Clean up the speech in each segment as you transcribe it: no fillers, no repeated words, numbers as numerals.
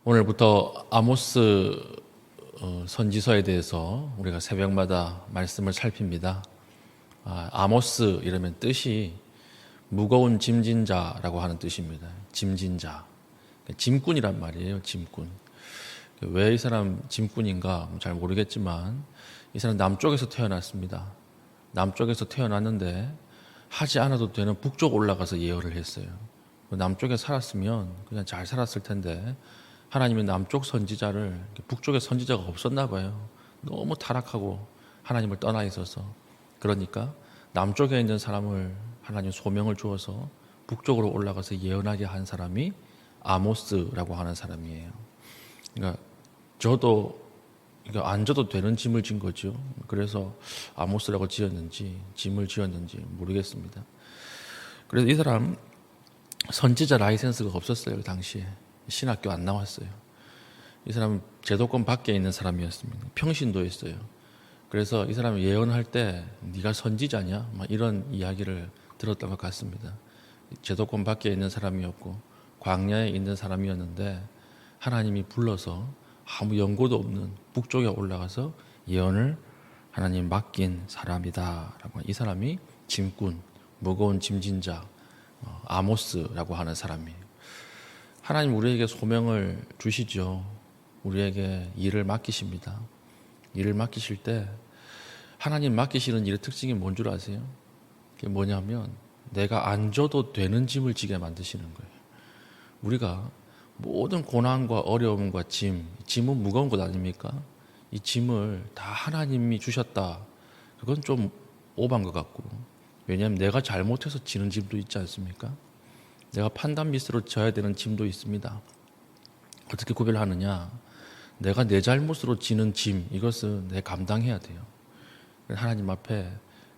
오늘부터 아모스 선지서에 대해서 우리가 새벽마다 말씀을 살핍니다. 아모스 이러면 뜻이 무거운 짐진 자라고 하는 뜻입니다. 짐진 자, 짐꾼이란 말이에요. 짐꾼. 왜 이 사람 짐꾼인가 잘 모르겠지만 이 사람 남쪽에서 태어났습니다. 남쪽에서 태어났는데 하지 않아도 되는 북쪽 올라가서 예언을 했어요. 남쪽에 살았으면 그냥 잘 살았을 텐데 하나님이 남쪽 선지자를, 북쪽에 선지자가 없었나 봐요. 너무 타락하고 하나님을 떠나 있어서. 그러니까 남쪽에 있는 사람을 하나님 소명을 주어서 북쪽으로 올라가서 예언하게 한 사람이 아모스라고 하는 사람이에요. 그러니까 저도 안 져도 되는 짐을 진 거죠. 그래서 아모스라고 지었는지 짐을 지었는지 모르겠습니다. 그래서 이 사람 선지자 라이센스가 없었어요. 그 당시에 신학교 안 나왔어요. 이 사람은 제도권 밖에 있는 사람이었습니다. 평신도 했어요. 그래서 이 사람이 예언할 때 네가 선지자냐? 막 이런 이야기를 들었던 것 같습니다. 제도권 밖에 있는 사람이었고 광야에 있는 사람이었는데 하나님이 불러서 아무 연고도 없는 북쪽에 올라가서 예언을 하나님 맡긴 사람이다라고. 이 사람이 짐꾼, 무거운 짐진 자 아모스라고 하는 사람이에요. 하나님 우리에게 소명을 주시죠. 우리에게 일을 맡기십니다. 일을 맡기실 때 하나님 맡기시는 일의 특징이 뭔 줄 아세요? 그게 뭐냐면 내가 안 져도 되는 짐을 지게 만드시는 거예요. 우리가 모든 고난과 어려움과 짐은 무거운 것 아닙니까? 이 짐을 다 하나님이 주셨다. 그건 좀 오반 것 같고, 왜냐하면 내가 잘못해서 지는 짐도 있지 않습니까? 내가 판단 미스로 져야 되는 짐도 있습니다. 어떻게 구별하느냐? 내가 내 잘못으로 지는 짐, 이것은 내 감당해야 돼요. 하나님 앞에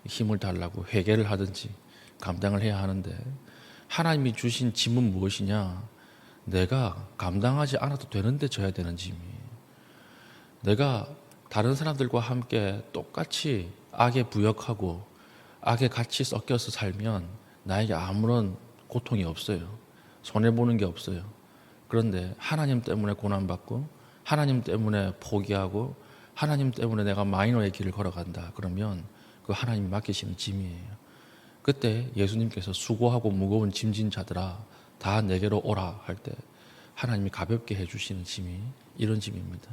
힘을 달라고 회개를 하든지 감당을 해야 하는데, 하나님이 주신 짐은 무엇이냐? 내가 감당하지 않아도 되는데 져야 되는 짐이에요. 내가 다른 사람들과 함께 똑같이 악에 부역하고 악에 같이 섞여서 살면 나에게 아무런 고통이 없어요. 손해보는 게 없어요. 그런데 하나님 때문에 고난받고 하나님 때문에 포기하고 하나님 때문에 내가 마이너의 길을 걸어간다. 그러면 그 하나님이 맡기시는 짐이에요. 그때 예수님께서 수고하고 무거운 짐진 자들아 다 내게로 오라 할 때 하나님이 가볍게 해주시는 짐이 이런 짐입니다.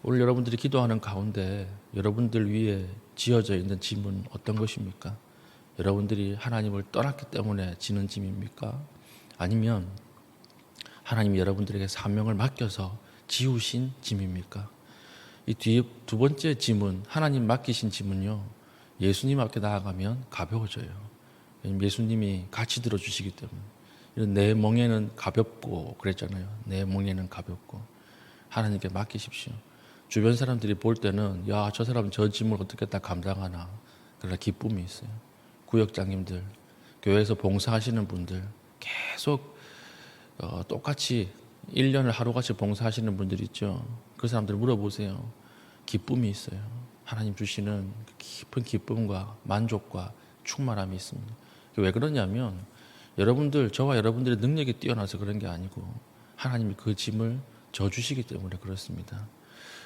오늘 여러분들이 기도하는 가운데 여러분들 위에 지어져 있는 짐은 어떤 것입니까? 여러분들이 하나님을 떠났기 때문에 지는 짐입니까? 아니면 하나님이 여러분들에게 사명을 맡겨서 지우신 짐입니까? 이 뒤에 두 번째 짐은, 하나님 맡기신 짐은요, 예수님 앞에 나아가면 가벼워져요. 왜냐하면 예수님이 같이 들어주시기 때문에. 내 멍에는 가볍고 그랬잖아요. 내 멍에는 가볍고. 하나님께 맡기십시오. 주변 사람들이 볼 때는 야, 저 사람 저 짐을 어떻게 다 감당하나. 그러나 기쁨이 있어요. 구역장님들, 교회에서 봉사하시는 분들, 계속 똑같이 1년을 하루같이 봉사하시는 분들 있죠. 그 사람들 물어보세요. 기쁨이 있어요. 하나님 주시는 깊은 기쁨과 만족과 충만함이 있습니다. 왜 그러냐면 여러분들, 저와 여러분들의 능력이 뛰어나서 그런 게 아니고 하나님이 그 짐을 져주시기 때문에 그렇습니다.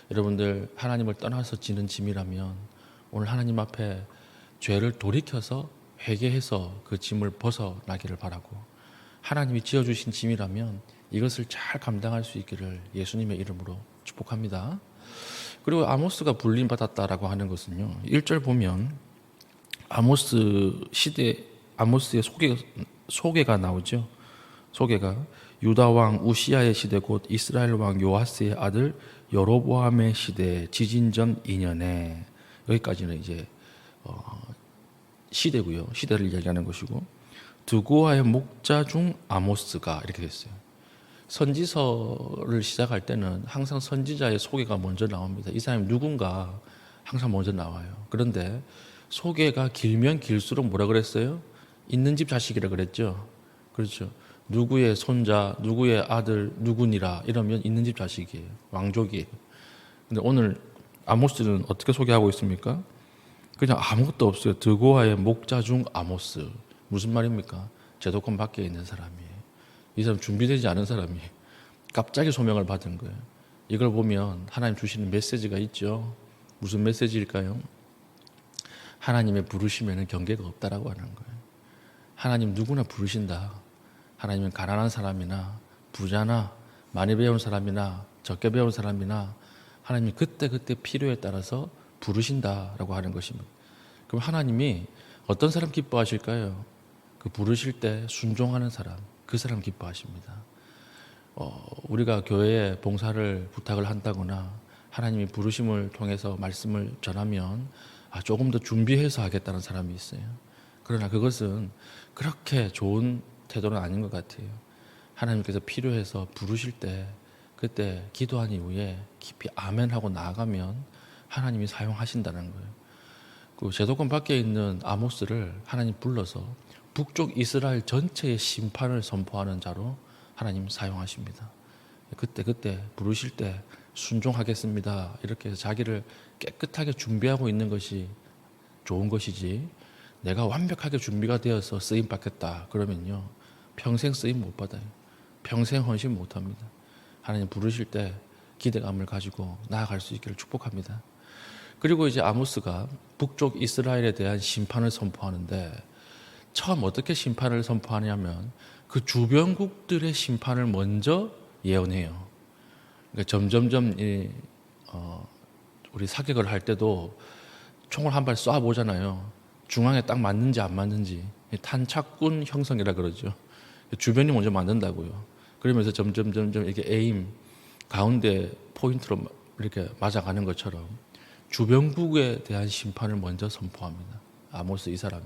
여러분들 하나님을 떠나서 지는 짐이라면 오늘 하나님 앞에 죄를 돌이켜서 회개해서 그 짐을 벗어나기를 바라고, 하나님이 지어주신 짐이라면 이것을 잘 감당할 수 있기를 예수님의 이름으로 축복합니다. 그리고 아모스가 불림받았다라고 하는 것은요, 1절 보면 아모스 시대, 아모스의 소개가 나오죠. 소개가 유다 왕 우시아의 시대 곧 이스라엘 왕 요아스의 아들 여로보암의 시대 지진전 2년에, 여기까지는 이제 시대고요. 시대를 이야기하는 것이고, 드고아의 목자 중 아모스가 이렇게 됐어요. 선지서를 시작할 때는 항상 선지자의 소개가 먼저 나옵니다. 이 사람이 누군가 항상 먼저 나와요. 그런데 소개가 길면 길수록 뭐라 그랬어요? 있는 집 자식이라 그랬죠. 그렇죠. 누구의 손자, 누구의 아들, 누구니라 이러면 있는 집 자식이에요. 왕족이에요. 근데 오늘 아모스는 어떻게 소개하고 있습니까? 그냥 아무것도 없어요. 드고아의 목자 중 아모스. 무슨 말입니까? 제도권 밖에 있는 사람이에요. 이 사람 준비되지 않은 사람이에요. 갑자기 소명을 받은 거예요. 이걸 보면 하나님 주시는 메시지가 있죠. 무슨 메시지일까요? 하나님의 부르심에는 경계가 없다라고 하는 거예요. 하나님 누구나 부르신다. 하나님은 가난한 사람이나 부자나 많이 배운 사람이나 적게 배운 사람이나 하나님이 그때그때 필요에 따라서 부르신다라고 하는 것입니다. 그럼 하나님이 어떤 사람 기뻐하실까요? 그 부르실 때 순종하는 사람, 그 사람 기뻐하십니다. 우리가 교회에 봉사를 부탁을 한다거나 하나님이 부르심을 통해서 말씀을 전하면 조금 더 준비해서 하겠다는 사람이 있어요. 그러나 그것은 그렇게 좋은 태도는 아닌 것 같아요. 하나님께서 필요해서 부르실 때 그때 기도한 이후에 깊이 아멘 하고 나아가면 하나님이 사용하신다는 거예요. 그 제도권 밖에 있는 아모스를 하나님 불러서 북쪽 이스라엘 전체의 심판을 선포하는 자로 하나님 사용하십니다. 그때 부르실 때 순종하겠습니다. 이렇게 해서 자기를 깨끗하게 준비하고 있는 것이 좋은 것이지, 내가 완벽하게 준비가 되어서 쓰임 받겠다 그러면요 평생 쓰임 못 받아요. 평생 헌신 못 합니다. 하나님 부르실 때 기대감을 가지고 나아갈 수 있기를 축복합니다. 그리고 이제 아모스가 북쪽 이스라엘에 대한 심판을 선포하는데, 처음 어떻게 심판을 선포하냐면 그 주변국들의 심판을 먼저 예언해요. 그러니까 점점점 우리 사격을 할 때도 총을 한 발 쏴보잖아요. 중앙에 딱 맞는지 안 맞는지, 탄착군 형성이라 그러죠. 주변이 먼저 맞는다고요. 그러면서 점점 이렇게 에임 가운데 포인트로 이렇게 맞아가는 것처럼 주변국에 대한 심판을 먼저 선포합니다. 아모스 이 사람이.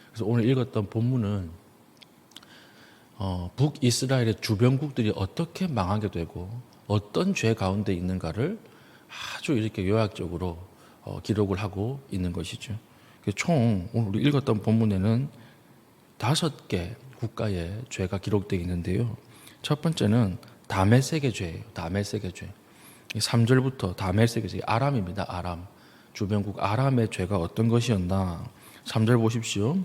그래서 오늘 읽었던 본문은 북이스라엘의 주변국들이 어떻게 망하게 되고 어떤 죄 가운데 있는가를 아주 이렇게 요약적으로 기록을 하고 있는 것이죠. 총 오늘 우리 읽었던 본문에는 5개 국가의 죄가 기록되어 있는데요. 첫 번째는 다메섹의 죄예요. 다메섹의 죄. 3절부터 다메섹의 죄, 아람입니다. 아람. 주변국 아람의 죄가 어떤 것이었나? 3절 보십시오.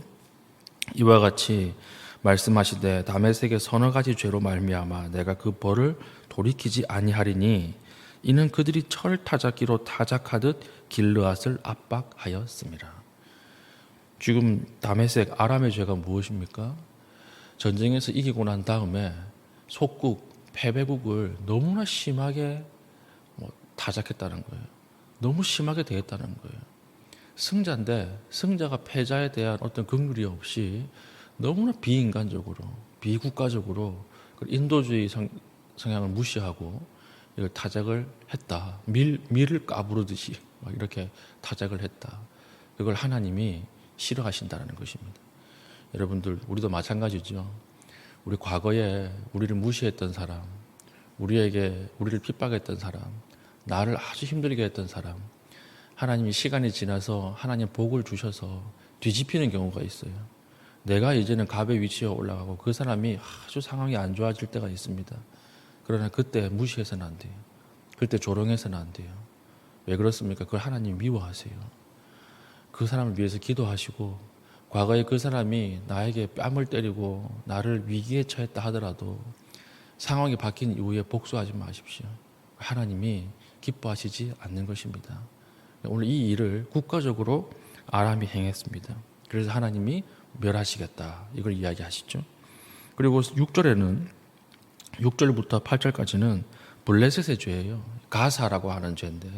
이와 같이 말씀하시되 다메섹의 서너 가지 죄로 말미암아 내가 그 벌을 돌이키지 아니하리니 이는 그들이 철 타작기로 타작하듯 길르앗을 압박하였습니다. 지금 다메섹 아람의 죄가 무엇입니까? 전쟁에서 이기고 난 다음에 속국, 패배국을 너무나 심하게 타작했다는 거예요. 너무 심하게 대했다는 거예요. 승자인데 승자가 패자에 대한 어떤 긍휼이 없이 너무나 비인간적으로, 비국가적으로 인도주의 성향을 무시하고 이걸 타작을 했다. 밀을 까부르듯이 막 이렇게 타작을 했다. 그걸 하나님이 싫어하신다는 것입니다. 여러분들, 우리도 마찬가지죠. 우리 과거에 우리를 무시했던 사람, 우리를 핍박했던 사람, 나를 아주 힘들게 했던 사람, 하나님이 시간이 지나서 하나님 복을 주셔서 뒤집히는 경우가 있어요. 내가 이제는 갑의 위치에 올라가고 그 사람이 아주 상황이 안 좋아질 때가 있습니다. 그러나 그때 무시해서는 안 돼요. 그때 조롱해서는 안 돼요. 왜 그렇습니까? 그걸 하나님 미워하세요. 그 사람을 위해서 기도하시고, 과거에 그 사람이 나에게 뺨을 때리고 나를 위기에 처했다 하더라도 상황이 바뀐 이후에 복수하지 마십시오. 하나님이 기뻐하시지 않는 것입니다. 오늘 이 일을 국가적으로 아람이 행했습니다. 그래서 하나님이 멸하시겠다, 이걸 이야기하시죠. 그리고 6절에는 6절부터 8절까지는 블레셋의 죄예요. 가사라고 하는 죄인데,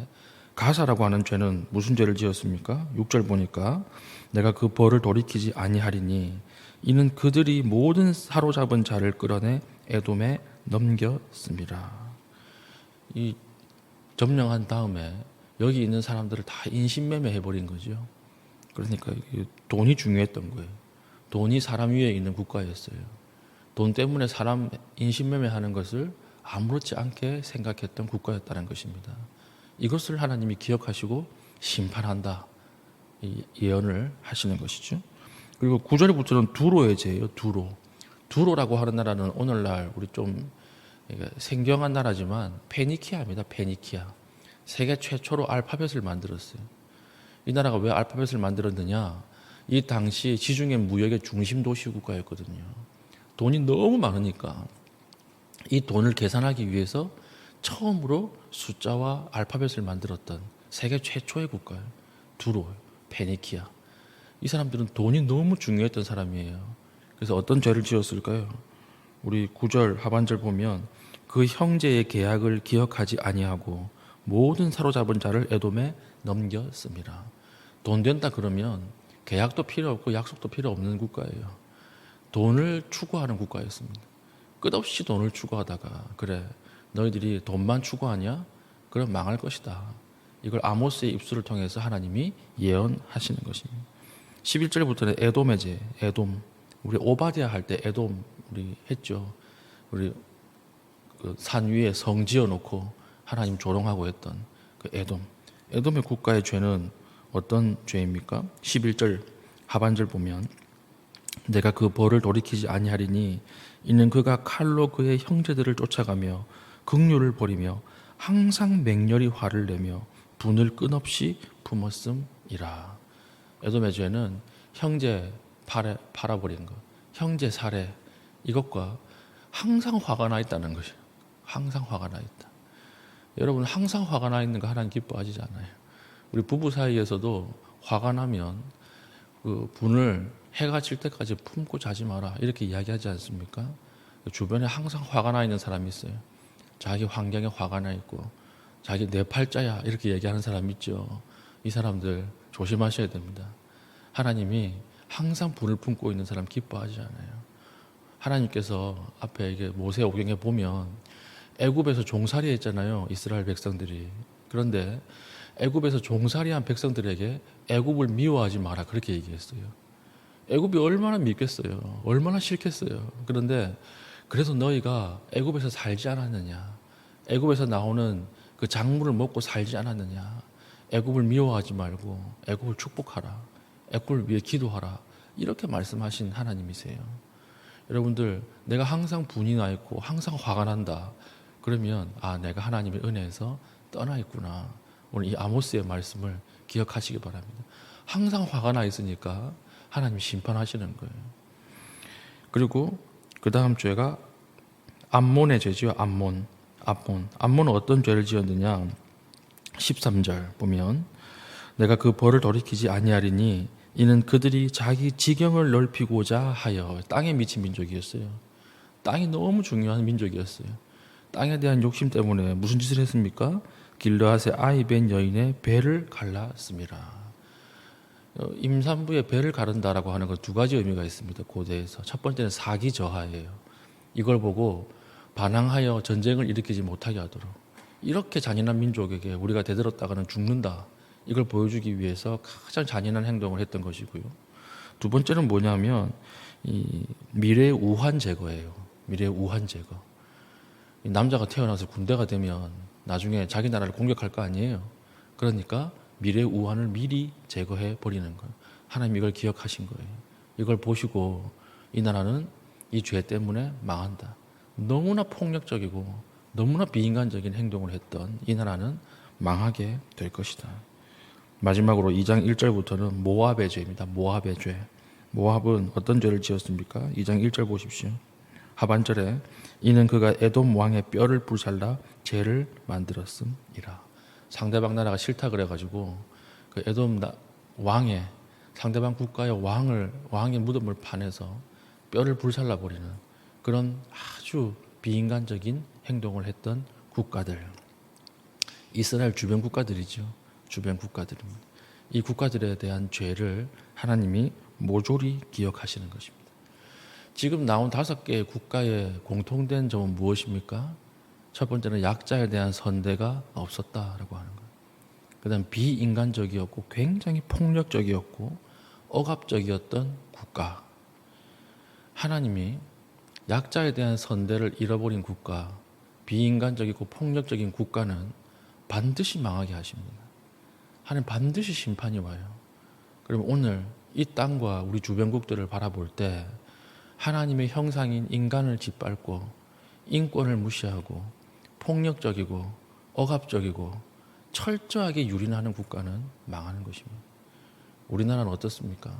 가사라고 하는 죄는 무슨 죄를 지었습니까? 6절 보니까 내가 그 벌을 돌이키지 아니하리니 이는 그들이 모든 사로잡은 자를 끌어내 에돔에 넘겼습니다. 이 점령한 다음에 여기 있는 사람들을 다 인신매매 해버린 거죠. 그러니까 돈이 중요했던 거예요. 돈이 사람 위에 있는 국가였어요. 돈 때문에 사람 인신매매하는 것을 아무렇지 않게 생각했던 국가였다는 것입니다. 이것을 하나님이 기억하시고 심판한다, 이 예언을 하시는 것이죠. 그리고 9절부터는 두로의 죄예요. 두로라고 하는 나라는 오늘날 우리 좀 생경한 나라지만 페니키아입니다. 페니키아. 세계 최초로 알파벳을 만들었어요. 이 나라가 왜 알파벳을 만들었느냐? 이 당시 지중해 무역의 중심 도시 국가였거든요. 돈이 너무 많으니까 이 돈을 계산하기 위해서 처음으로 숫자와 알파벳을 만들었던 세계 최초의 국가예요. 두로, 페니키아. 이 사람들은 돈이 너무 중요했던 사람이에요. 그래서 어떤 죄를 지었을까요? 우리 9절 하반절 보면 그 형제의 계약을 기억하지 아니하고 모든 사로잡은 자를 에돔에 넘겼습니다. 돈 된다 그러면 계약도 필요 없고 약속도 필요 없는 국가예요. 돈을 추구하는 국가였습니다. 끝없이 돈을 추구하다가 그래 너희들이 돈만 추구하냐? 그럼 망할 것이다. 이걸 아모스의 입술을 통해서 하나님이 예언하시는 것입니다. 11절부터는 에돔의 죄, 에돔. 우리 오바댜 할 때 에돔 우리 했죠. 우리 그 산 위에 성 지어 놓고 하나님 조롱하고 했던 그 에돔. 에돔의 국가의 죄는 어떤 죄입니까? 11절 하반절 보면 내가 그 벌을 돌이키지 아니하리니 이는 그가 칼로 그의 형제들을 쫓아가며 긍휼을 버리며 항상 맹렬히 화를 내며 분을 끝없이 품었음이라. 에돔의 죄는 형제 팔아버리는 것, 형제 살해 이것과 항상 화가 나 있다는 것이에요. 항상 화가 나 있다. 여러분 항상 화가 나 있는 거 하나님 기뻐하시지 않아요. 우리 부부 사이에서도 화가 나면 그 분을 해가 질 때까지 품고 자지 마라 이렇게 이야기하지 않습니까? 주변에 항상 화가 나 있는 사람이 있어요. 자기 환경에 화가 나 있고 자기 내 팔자야 이렇게 얘기하는 사람 있죠. 이 사람들 조심하셔야 됩니다. 하나님이 항상 분을 품고 있는 사람 기뻐하지 않아요. 하나님께서 앞에 이게 모세오경에 보면 애굽에서 종살이 했잖아요. 이스라엘 백성들이. 그런데 애굽에서 종살이한 백성들에게 애굽을 미워하지 마라 그렇게 얘기했어요. 애굽이 얼마나 밉겠어요. 얼마나 싫겠어요. 그런데 그래서 너희가 애굽에서 살지 않았느냐. 애굽에서 나오는 그 작물을 먹고 살지 않았느냐. 애굽을 미워하지 말고 애굽을 축복하라. 애굽을 위해 기도하라. 이렇게 말씀하신 하나님이세요. 여러분들 내가 항상 분이 나 있고 항상 화가 난다. 그러면 내가 하나님의 은혜에서 떠나 있구나. 오늘 이 아모스의 말씀을 기억하시기 바랍니다. 항상 화가 나 있으니까 하나님 심판하시는 거예요. 그리고 그 다음 죄가 암몬의 죄지요. 암몬은 어떤 죄를 지었느냐. 13절 보면 내가 그 벌을 돌이키지 아니하리니 이는 그들이 자기 지경을 넓히고자 하여. 땅에 미친 민족이었어요. 땅이 너무 중요한 민족이었어요. 땅에 대한 욕심 때문에 무슨 짓을 했습니까? 길르앗의 아이벤 여인의 배를 갈랐습니다. 임산부의 배를 가른다라고 하는 건 두 가지 의미가 있습니다. 고대에서. 첫 번째는 사기저하예요. 이걸 보고 반항하여 전쟁을 일으키지 못하게 하도록. 이렇게 잔인한 민족에게 우리가 대들었다가는 죽는다. 이걸 보여주기 위해서 가장 잔인한 행동을 했던 것이고요. 두 번째는 뭐냐면 이 미래의 우환 제거예요. 미래의 우환 제거. 이 남자가 태어나서 군대가 되면 나중에 자기 나라를 공격할 거 아니에요. 그러니까 미래의 우환을 미리 제거해 버리는 거예요. 하나님 이걸 기억하신 거예요. 이걸 보시고 이 나라는 이 죄 때문에 망한다. 너무나 폭력적이고 너무나 비인간적인 행동을 했던 이 나라는 망하게 될 것이다. 마지막으로 2장 1절부터는 모압의 죄입니다. 모압의 죄. 모압은 어떤 죄를 지었습니까? 2장 1절 보십시오. 하반절에 이는 그가 에돔 왕의 뼈를 불살라 죄를 만들었음이라. 상대방 나라가 싫다 그래가지고 그 에돔 왕의 상대방 국가의 왕의 무덤을 파내서 뼈를 불살라 버리는 그런 아주 비인간적인 행동을 했던 국가들. 이스라엘 주변 국가들이죠. 주변 국가들입니다. 이 국가들에 대한 죄를 하나님이 모조리 기억하시는 것입니다. 지금 나온 5개의 국가의 공통된 점은 무엇입니까? 첫 번째는 약자에 대한 선대가 없었다라고 하는 거예요. 그 다음 비인간적이었고 굉장히 폭력적이었고 억압적이었던 국가. 하나님이 약자에 대한 선대를 잃어버린 국가, 비인간적이고 폭력적인 국가는 반드시 망하게 하십니다. 하나님 반드시 심판이 와요. 그러면 오늘 이 땅과 우리 주변국들을 바라볼 때 하나님의 형상인 인간을 짓밟고 인권을 무시하고 폭력적이고 억압적이고 철저하게 유린하는 국가는 망하는 것입니다. 우리나라는 어떻습니까?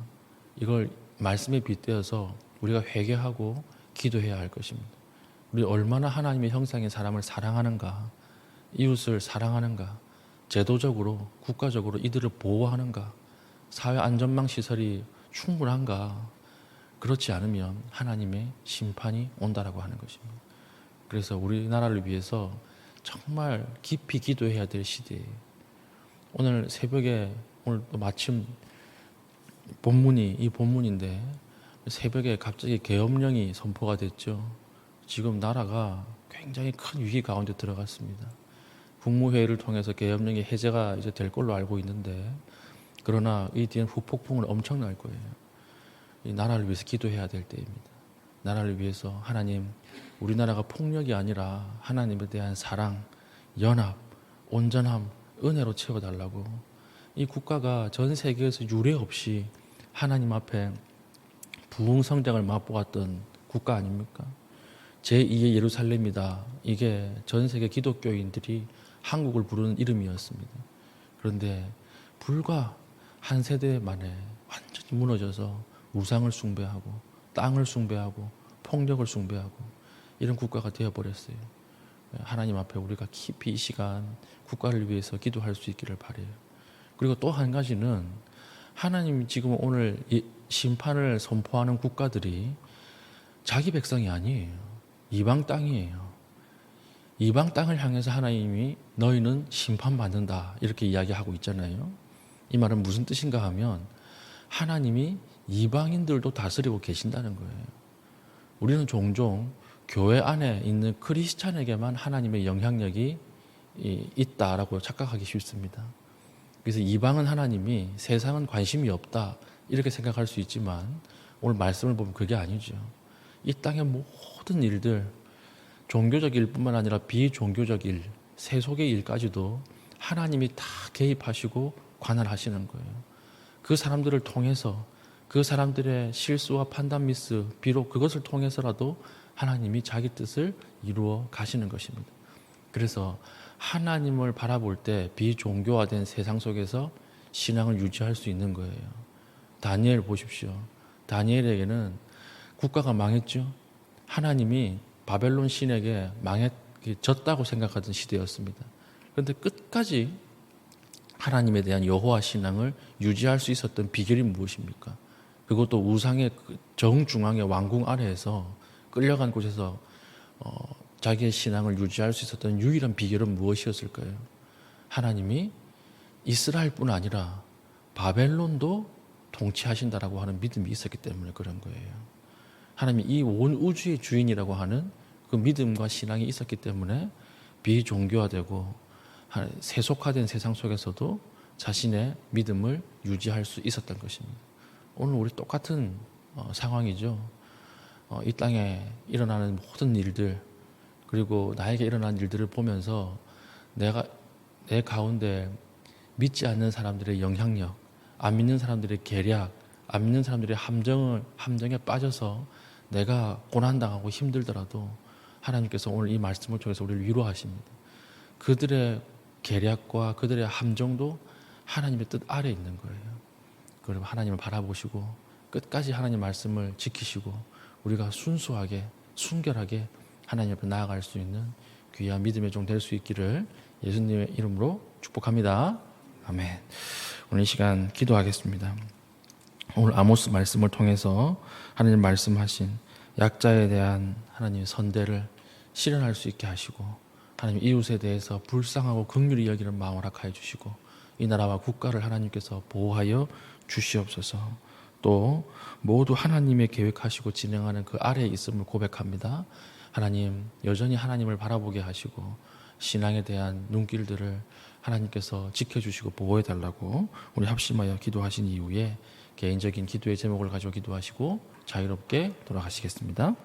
이걸 말씀에 빗대어서 우리가 회개하고 기도해야 할 것입니다. 우리 얼마나 하나님의 형상의 사람을 사랑하는가, 이웃을 사랑하는가, 제도적으로 국가적으로 이들을 보호하는가, 사회 안전망 시설이 충분한가. 그렇지 않으면 하나님의 심판이 온다라고 하는 것입니다. 그래서 우리나라를 위해서 정말 깊이 기도해야 될 시대예요. 오늘 새벽에, 오늘 또 마침 본문이 이 본문인데, 새벽에 갑자기 계엄령이 선포가 됐죠. 지금 나라가 굉장히 큰 위기 가운데 들어갔습니다. 국무회의를 통해서 계엄령이 해제가 이제 될 걸로 알고 있는데, 그러나 이 뒤엔 후폭풍은 엄청날 거예요. 이 나라를 위해서 기도해야 될 때입니다. 나라를 위해서 하나님, 우리나라가 폭력이 아니라 하나님에 대한 사랑, 연합, 온전함, 은혜로 채워달라고. 이 국가가 전 세계에서 유례 없이 하나님 앞에 부흥성장을 맛보았던 국가 아닙니까? 제2의 예루살렘이다. 이게 전 세계 기독교인들이 한국을 부르는 이름이었습니다. 그런데 불과 한 세대 만에 완전히 무너져서 우상을 숭배하고 땅을 숭배하고 폭력을 숭배하고 이런 국가가 되어버렸어요. 하나님 앞에 우리가 깊이 이 시간 국가를 위해서 기도할 수 있기를 바라요. 그리고 또 한 가지는 하나님이 지금 오늘 이 심판을 선포하는 국가들이 자기 백성이 아니에요. 이방 땅이에요. 이방 땅을 향해서 하나님이 너희는 심판받는다 이렇게 이야기하고 있잖아요. 이 말은 무슨 뜻인가 하면 하나님이 이방인들도 다스리고 계신다는 거예요. 우리는 종종 교회 안에 있는 크리스찬에게만 하나님의 영향력이 있다라고 착각하기 쉽습니다. 그래서 이방은 하나님이, 세상은 관심이 없다 이렇게 생각할 수 있지만 오늘 말씀을 보면 그게 아니죠. 이 땅의 모든 일들, 종교적 일뿐만 아니라 비종교적 일, 세속의 일까지도 하나님이 다 개입하시고 관할하시는 거예요. 그 사람들을 통해서, 그 사람들의 실수와 판단 미스, 비록 그것을 통해서라도 하나님이 자기 뜻을 이루어 가시는 것입니다. 그래서 하나님을 바라볼 때 비종교화된 세상 속에서 신앙을 유지할 수 있는 거예요. 다니엘 보십시오. 다니엘에게는 국가가 망했죠. 하나님이 바벨론 신에게 졌다고 생각하던 시대였습니다. 그런데 끝까지 하나님에 대한 여호와 신앙을 유지할 수 있었던 비결이 무엇입니까? 그것도 우상의 정중앙의 왕궁 아래에서 끌려간 곳에서 자기의 신앙을 유지할 수 있었던 유일한 비결은 무엇이었을까요? 하나님이 이스라엘뿐 아니라 바벨론도 통치하신다라고 하는 믿음이 있었기 때문에 그런 거예요. 하나님이 이 온 우주의 주인이라고 하는 그 믿음과 신앙이 있었기 때문에 비종교화되고 세속화된 세상 속에서도 자신의 믿음을 유지할 수 있었던 것입니다. 오늘 우리 똑같은 상황이죠. 이 땅에 일어나는 모든 일들, 그리고 나에게 일어난 일들을 보면서 내 가운데 믿지 않는 사람들의 영향력, 안 믿는 사람들의 계략, 안 믿는 사람들의 함정에 빠져서 내가 고난당하고 힘들더라도 하나님께서 오늘 이 말씀을 통해서 우리를 위로하십니다. 그들의 계략과 그들의 함정도 하나님의 뜻 아래에 있는 거예요. 그리고 하나님을 바라보시고 끝까지 하나님 말씀을 지키시고 우리가 순수하게 순결하게 하나님 앞에 나아갈 수 있는 귀한 믿음의 종 될 수 있기를 예수님의 이름으로 축복합니다. 아멘. 오늘 이 시간 기도하겠습니다. 오늘 아모스 말씀을 통해서 하나님 말씀하신 약자에 대한 하나님의 선대를 실현할 수 있게 하시고 하나님 이웃에 대해서 불쌍하고 긍휼히 여기는 마음을 허락하여 주시고 이 나라와 국가를 하나님께서 보호하여 주시옵소서. 또 모두 하나님의 계획하시고 진행하는 그 아래에 있음을 고백합니다. 하나님 여전히 하나님을 바라보게 하시고 신앙에 대한 눈길들을 하나님께서 지켜주시고 보호해달라고 우리 합심하여 기도하신 이후에 개인적인 기도의 제목을 가지고 기도하시고 자유롭게 돌아가시겠습니다.